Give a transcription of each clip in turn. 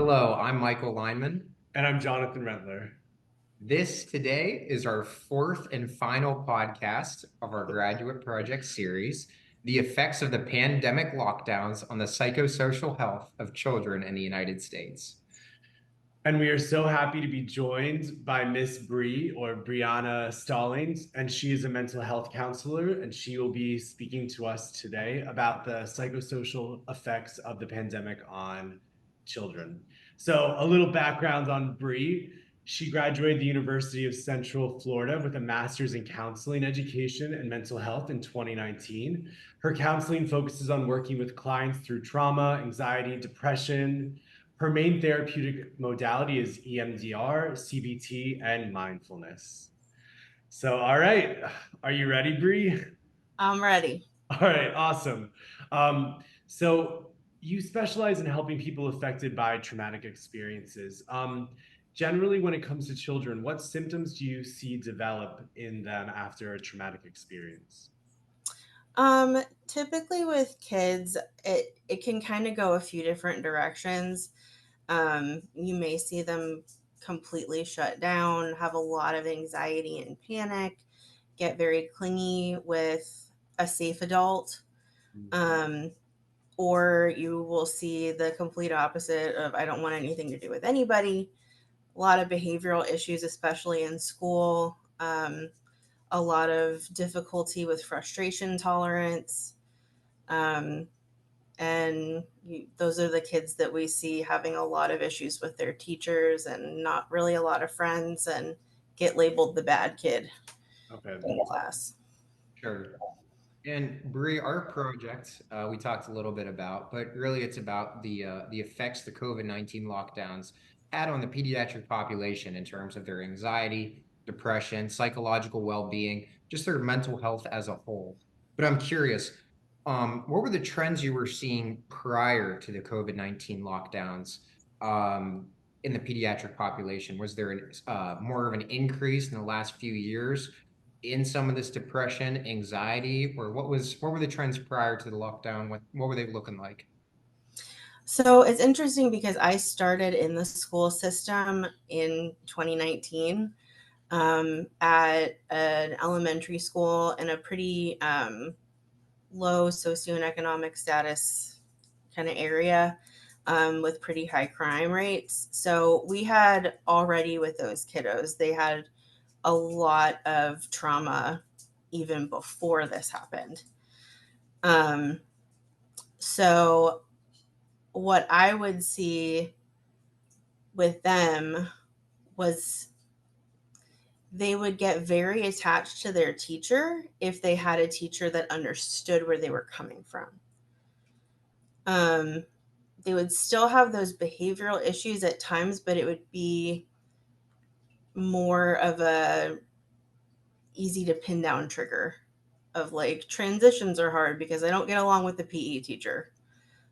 Hello, I'm Michael Lineman. And I'm Jonathan Rentler. This today is our fourth and final podcast of our graduate project series, The Effects of the Pandemic Lockdowns on the Psychosocial Health of Children in the United States. And we are so happy to be joined by Miss Bree or Brianna Stallings. And she is a mental health counselor, and she will be speaking to us today about the psychosocial effects of the pandemic on children. So, a little background on Bree. She graduated the University of Central Florida with a master's in counseling education and mental health in 2019. Her counseling focuses on working with clients through trauma, anxiety, depression. Her main therapeutic modality is EMDR, CBT, and mindfulness. So, all right, are you ready, Bree? I'm ready. All right, awesome. So you specialize in helping people affected by traumatic experiences. Generally, when it comes to children, what symptoms do you see develop in them after a traumatic experience? Typically with kids, it can kind of go a few different directions. You may see them completely shut down, have a lot of anxiety and panic, get very clingy with a safe adult. Um, or you will see the complete opposite of I don't want anything to do with anybody. A lot of behavioral issues, especially in school. A lot of difficulty with frustration tolerance. Um, and those are the kids that we see having a lot of issues with their teachers and not really a lot of friends and get labeled the bad kid Okay. in class. Sure. And Bree, our project we talked a little bit about, but really it's about the effects the COVID-19 lockdowns had on the pediatric population in terms of their anxiety, depression, psychological well-being, just their mental health as a whole. But I'm curious, what were the trends you were seeing prior to the COVID-19 lockdowns in the pediatric population? Was there more of an increase in the last few years in some of this depression, anxiety, or what were the trends prior to the lockdown? What were they looking like? So it's interesting because I started in the school system in 2019 at an elementary school in a pretty low socioeconomic status kind of area with pretty high crime rates. So we had already with those kiddos, they had a lot of trauma even before this happened. Um, so what I would see with them was they would get very attached to their teacher if they had a teacher that understood where they were coming from. Um, they would still have those behavioral issues at times, but it would be more of a easy to pin down trigger of like transitions are hard because I don't get along with the PE teacher.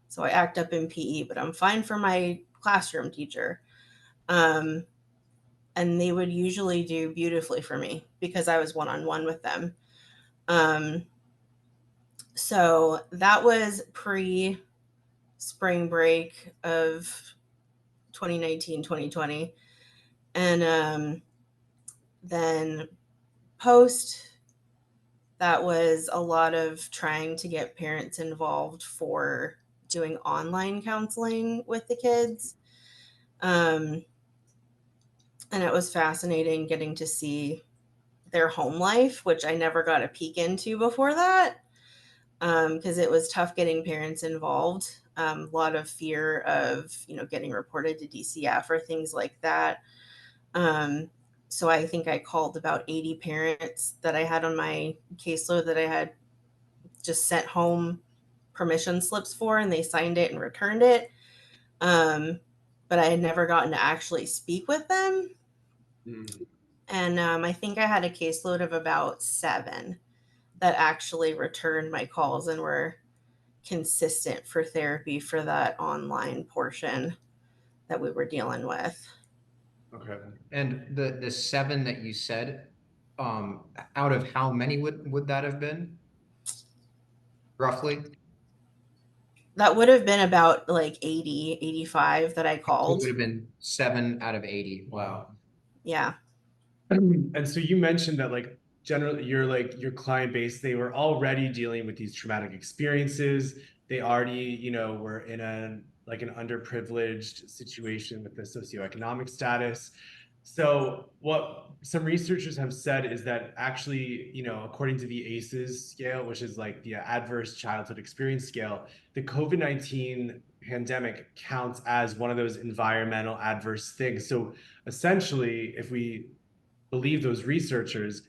So I act up in PE, but I'm fine for my classroom teacher. Um, and they would usually do beautifully for me because I was one on one with them. Um, so that was pre spring break of 2019, 2020. And then post, that was a lot of trying to get parents involved for doing online counseling with the kids. And it was fascinating getting to see their home life, which I never got a peek into before that, because it was tough getting parents involved. A lot of fear of, getting reported to DCF or things like that. So I think I called about 80 parents that I had on my caseload that I had just sent home permission slips for, and they signed it and returned it. But I had never gotten to actually speak with them. Mm. And I think I had a caseload of about 7 that actually returned my calls and were consistent for therapy for that online portion that we were dealing with. Okay. And the seven that you said, out of how many would that have been roughly? That would have been about like 80, 85 that I It called. would have been 7 out of 80. Wow. Yeah. And so you mentioned that like generally your client base, they were already dealing with these traumatic experiences. They already, were in an underprivileged situation with the socioeconomic status. So what some researchers have said is that actually, according to the ACEs scale, which is like the Adverse Childhood Experience Scale, the COVID-19 pandemic counts as one of those environmental adverse things. So essentially, if we believe those researchers,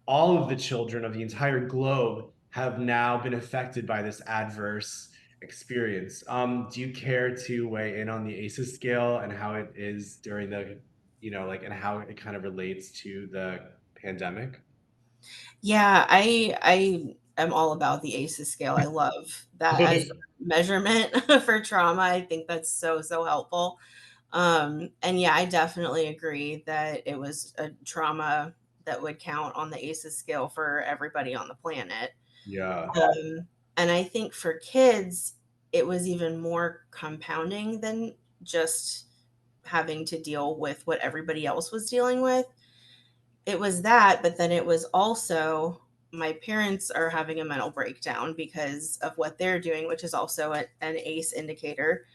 all of the children of the entire globe have now been affected by this adverse experience. Do you care to weigh in on the ACEs scale and how it is during the, and how it kind of relates to the pandemic? Yeah, I am all about the ACEs scale. I love that as measurement for trauma. I think that's so helpful. And yeah, I definitely agree that it was a trauma that would count on the ACEs scale for everybody on the planet. Yeah. And I think for kids, it was even more compounding than just having to deal with what everybody else was dealing with. It was that, but then it was also my parents are having a mental breakdown because of what they're doing, which is also an ACE indicator.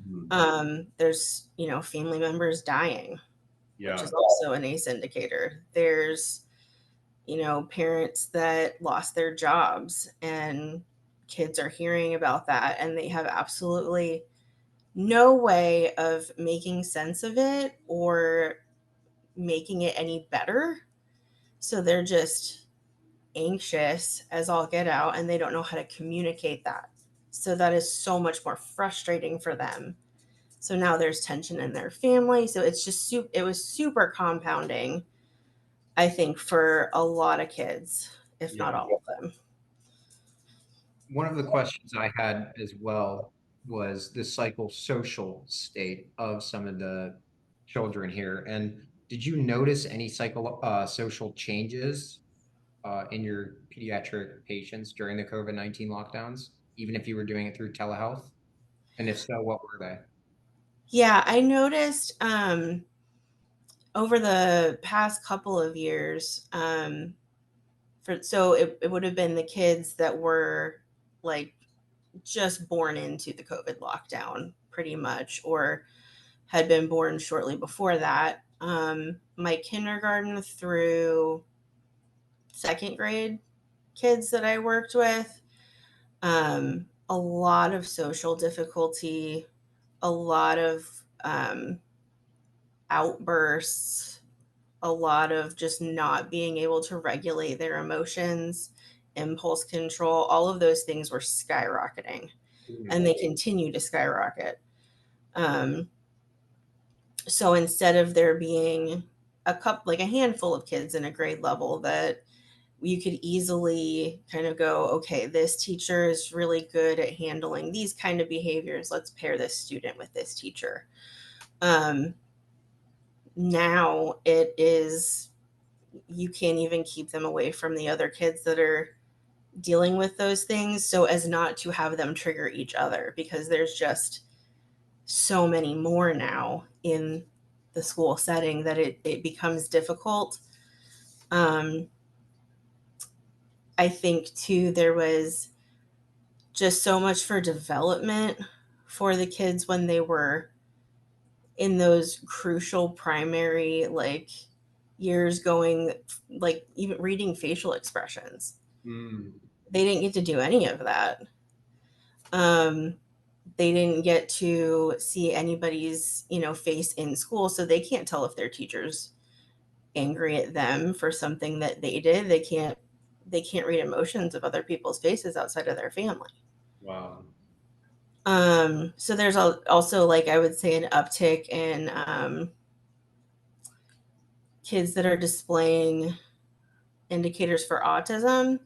Mhm. There's, family members dying, which Yeah. is also an ACE indicator. There's, parents that lost their jobs and kids are hearing about that and they have absolutely no way of making sense of it or making it any better. So they're just anxious as all get out and they don't know how to communicate that. So that is so much more frustrating for them. So now there's tension in their family. So it's just it was super compounding, I think, for a lot of kids, if not Yeah. all of them. One of the questions I had as well was the psychosocial state of some of the children here. And did you notice any social changes in your pediatric patients during the COVID-19 lockdowns, even if you were doing it through telehealth? And if so, what were they? Yeah, I noticed over the past couple of years, it would have been the kids that were like just born into the COVID lockdown, pretty much, or had been born shortly before that. My kindergarten through second grade kids that I worked with, a lot of social difficulty, a lot of outbursts, a lot of just not being able to regulate their emotions, impulse control, all of those things were skyrocketing and they continue to skyrocket. Um, so instead of there being like a handful of kids in a grade level that you could easily kind of go, okay, this teacher is really good at handling these kind of behaviors. Let's pair this student with this teacher. Um, Now it is, you can't even keep them away from the other kids that are dealing with those things so as not to have them trigger each other because there's just so many more now in the school setting that it becomes difficult. Um, I think too, there was just so much for development for the kids when they were in those crucial primary like years going, like even reading facial expressions. Mm. They didn't get to do any of that. Um, they didn't get to see anybody's, face in school, so they can't tell if their teacher's angry at them for something that they did. They can't read emotions of other people's faces outside of their family. Wow. So there's also, like, I would say, an uptick in kids that are displaying indicators for autism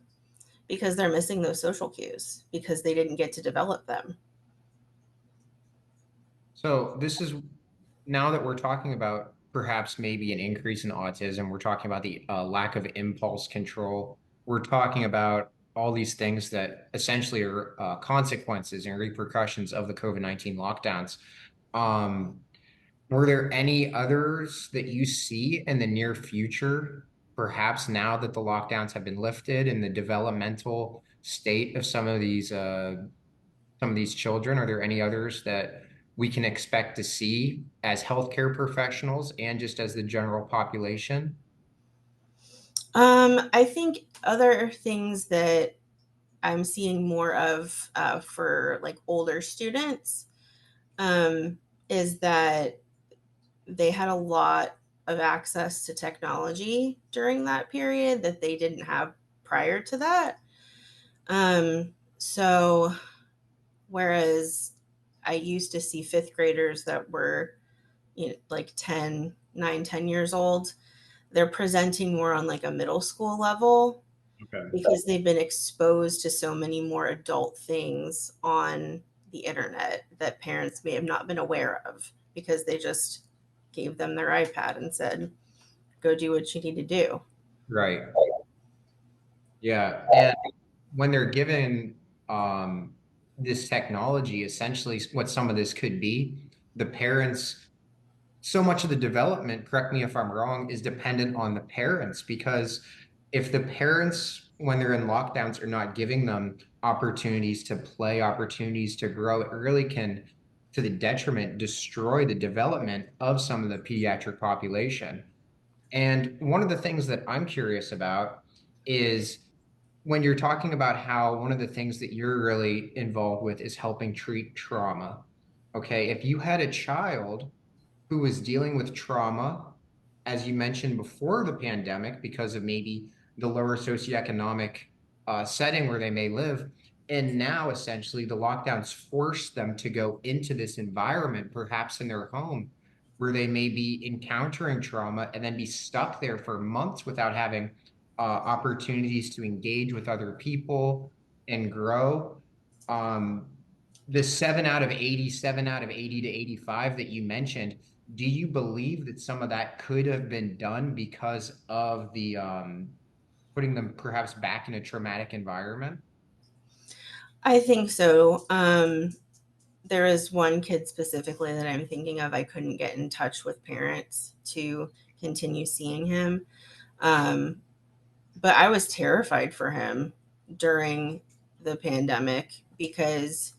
because they're missing those social cues because they didn't get to develop them. So this is now that we're talking about perhaps maybe an increase in autism, we're talking about the lack of impulse control. We're talking about all these things that essentially are consequences and repercussions of the COVID-19 lockdowns. Um, were there any others that you see in the near future, perhaps now that the lockdowns have been lifted and the developmental state of some of these children? Are there any others that we can expect to see as healthcare professionals and just as the general population? I think other things that I'm seeing more of for like older students um, is that they had a lot of access to technology during that period that they didn't have prior to that. So whereas I used to see fifth graders that were, like 10 years old, they're presenting more on like a middle school level Okay. because they've been exposed to so many more adult things on the internet that parents may have not been aware of because they just gave them their iPad and said, go do what you need to do. Right. Yeah. And when they're given this technology, essentially what some of this could be, the parents, so much of the development, correct me if I'm wrong, is dependent on the parents, because if the parents, when they're in lockdowns, are not giving them opportunities to play, opportunities to grow, it really can, to the detriment, destroy the development of some of the pediatric population. And one of the things that I'm curious about is when you're talking about how one of the things that you're really involved with is helping treat trauma. Okay, if you had a child who was dealing with trauma, as you mentioned before the pandemic, because of maybe the lower socioeconomic setting where they may live. And now, essentially, the lockdowns force them to go into this environment, perhaps in their home, where they may be encountering trauma and then be stuck there for months without having opportunities to engage with other people and grow. Um, the 7 out of 80, 7 out of 80 to 85 that you mentioned, do you believe that some of that could have been done because of the putting them perhaps back in a traumatic environment? I think so. There is one kid specifically that I'm thinking of. I couldn't get in touch with parents to continue seeing him. Um, but I was terrified for him during the pandemic because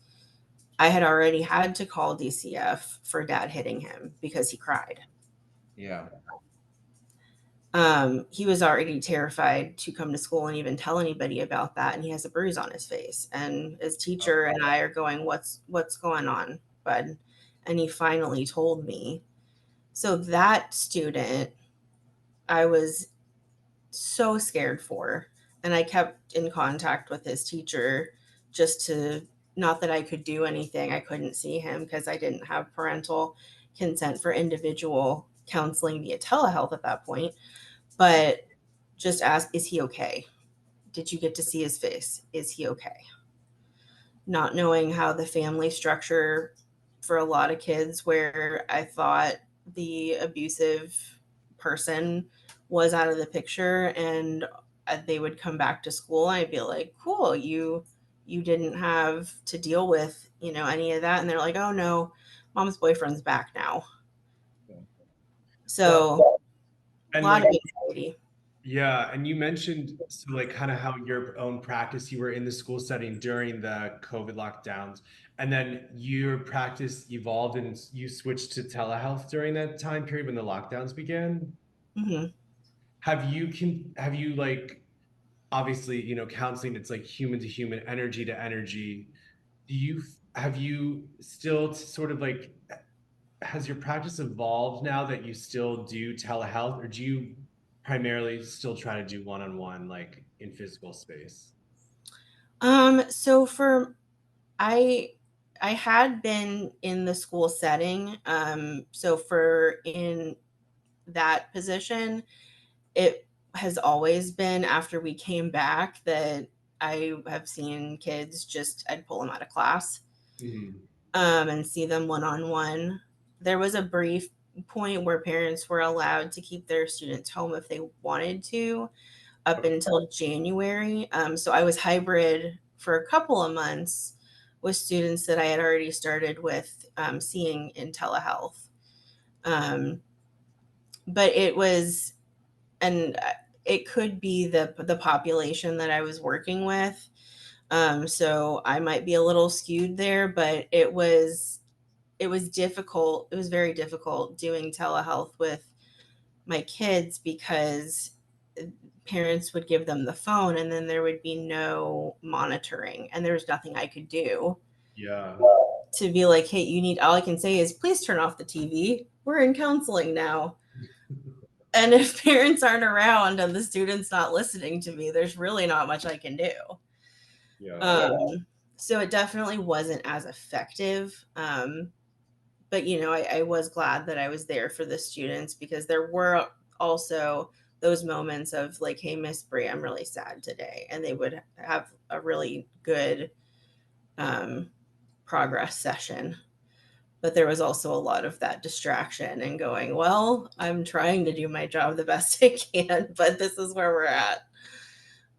I had already had to call DCF for dad hitting him because he cried. Yeah. He was already terrified to come to school and even tell anybody about that, and he has a bruise on his face. And his teacher and I are going, "What's going on, bud?" And he finally told me. So that student, I was so scared for, and I kept in contact with his teacher just to, not that I could do anything. I couldn't see him because I didn't have parental consent for individual counseling via telehealth at that point, but just ask, is he okay? Did you get to see his face? Is he okay? Not knowing how the family structure for a lot of kids, where I thought the abusive person was out of the picture and they would come back to school and I'd be like, cool, you didn't have to deal with, any of that. And they're like, oh no, mom's boyfriend's back now. Well, So a and lot like, of anxiety. yeah, and you mentioned so like kind of how your own practice, you were in the school setting during the COVID lockdowns, and then your practice evolved and you switched to telehealth during that time period when the lockdowns began. Hmm. Have you like obviously, counseling, it's like human to human, energy to energy. Do you have you still sort of like has your practice evolved now that you still do telehealth, or do you primarily still try to do one-on-one like in physical space? So for I I had been in the school setting. So for in that position, it has always been after we came back that I have seen kids, just I'd pull them out of class Mhm. and see them one on one. There was a brief point where parents were allowed to keep their students home if they wanted to, up until January. So I was hybrid for a couple of months with students that I had already started with seeing in telehealth. Um, but it was, and it could be the population that I was working with. So I might be a little skewed there, but it was difficult. It was very difficult doing telehealth with my kids because parents would give them the phone and then there would be no monitoring and there was nothing I could do Yeah. to be like, hey, you need, all I can say is please turn off the TV. We're in counseling now. And if parents aren't around and the student's not listening to me, there's really not much I can do. Yeah. So it definitely wasn't as effective. But I was glad that I was there for the students because there were also those moments of like, hey, Miss Bree, I'm really sad today. And they would have a really good progress session. But there was also a lot of that distraction and going, well, I'm trying to do my job the best I can, but this is where we're at.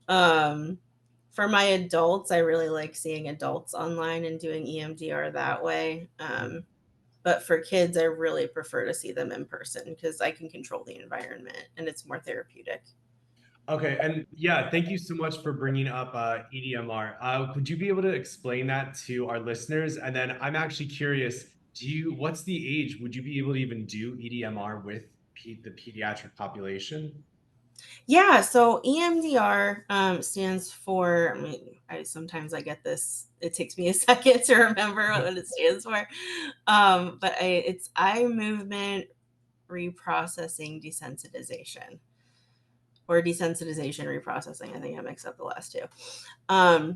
For my adults, I really like seeing adults online and doing EMDR that way. But for kids, I really prefer to see them in person because I can control the environment and it's more therapeutic. Okay, and yeah, thank you so much for bringing up EDMR. Could you be able to explain that to our listeners? And then I'm actually curious, what's the age? Would you be able to even do EDMR with the pediatric population? Yeah, so EMDR stands for, I mean, sometimes I get this, it takes me a second to remember what it stands for. But it's eye movement reprocessing desensitization or desensitization reprocessing. I think I mixed up the last two.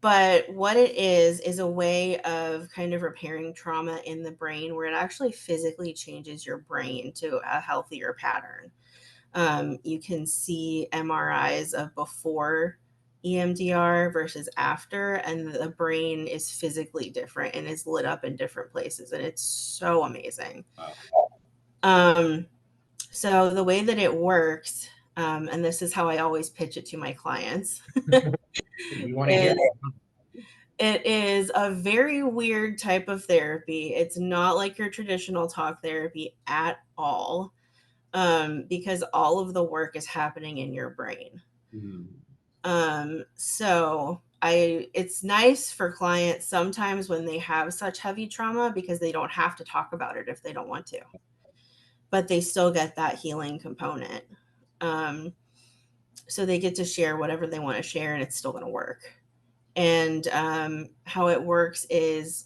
But what it is a way of kind of repairing trauma in the brain where it actually physically changes your brain to a healthier pattern. You can see MRIs of before EMDR versus after, and the brain is physically different and is lit up in different places. And it's so amazing. Wow. So the way that it works, and this is how I always pitch it to my clients, We want to hear. it is a very weird type of therapy. It's not like your traditional talk therapy at all, because all of the work is happening in your brain. So it's nice for clients sometimes when they have such heavy trauma because they don't have to talk about it if they don't want to, but they still get that healing component. So they get to share whatever they want to share and it's still going to work. And how it works is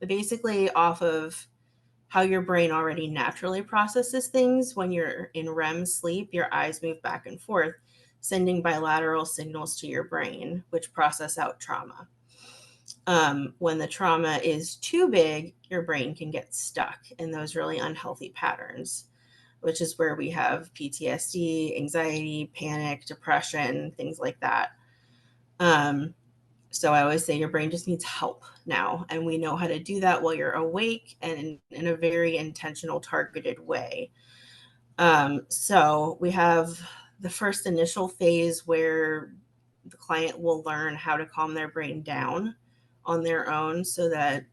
basically off of how your brain already naturally processes things. When you're in REM sleep, your eyes move back and forth, sending bilateral signals to your brain, which process out trauma. When the trauma is too big, your brain can get stuck in those really unhealthy patterns, which is where we have PTSD, anxiety, panic, depression, things like that. So I always say your brain just needs help now. And we know how to do that while you're awake and in a very intentional, targeted way. So we have the first initial phase where the client will learn how to calm their brain down on their own so that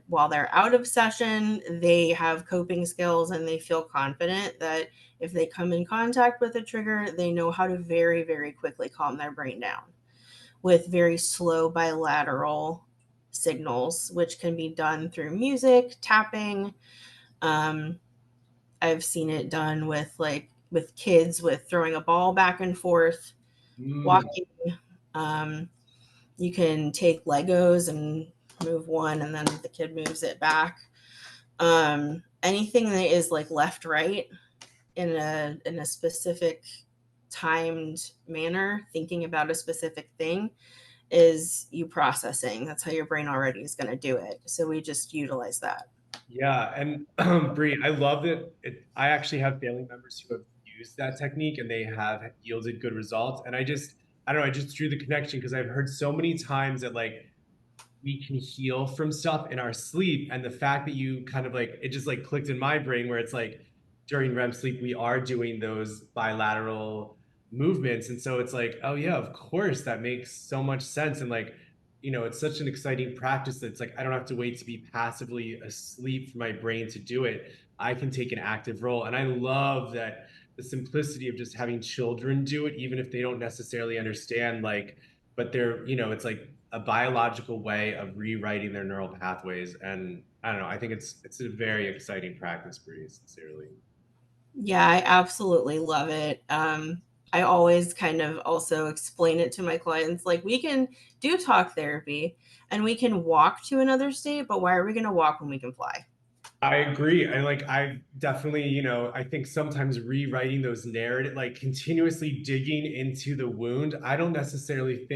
while they're out of session, they have coping skills and they feel confident that if they come in contact with a trigger, they know how to very, very quickly calm their brain down with very slow bilateral signals, which can be done through music, tapping. I've seen it done with kids with throwing a ball back and forth, walking. You can take Legos and move one and then the kid moves it back. Anything that is like left, right in a specific timed manner, thinking about a specific thing is you processing. That's how your brain already is going to do it. So we just utilize that. Yeah, and Bree, I love it. I actually have family members who have used that technique and they have yielded good results. And I don't know, I just drew the connection because I've heard so many times that like we can heal from stuff in our sleep. And the fact that you kind of like, it just like clicked in my brain where it's like during REM sleep, we are doing those bilateral movements. And so it's like, oh yeah, of course, that makes so much sense. And like, you know, it's such an exciting practice that's like, I don't have to wait to be passively asleep for my brain to do it. I can take an active role. And I love that the simplicity of just having children do it, even if they don't necessarily understand, like, but they're, you know, it's like a biological way of rewriting their neural pathways. And I don't know, I think it's a very exciting practice, Bree, sincerely. Yeah, I absolutely love it. I always kind of also explain it to my clients like, we can do talk therapy and we can walk to another state, but why are we going to walk when we can fly? I agree. And like, I definitely, you know, I think sometimes rewriting those narrative, like continuously digging into the wound, I don't necessarily think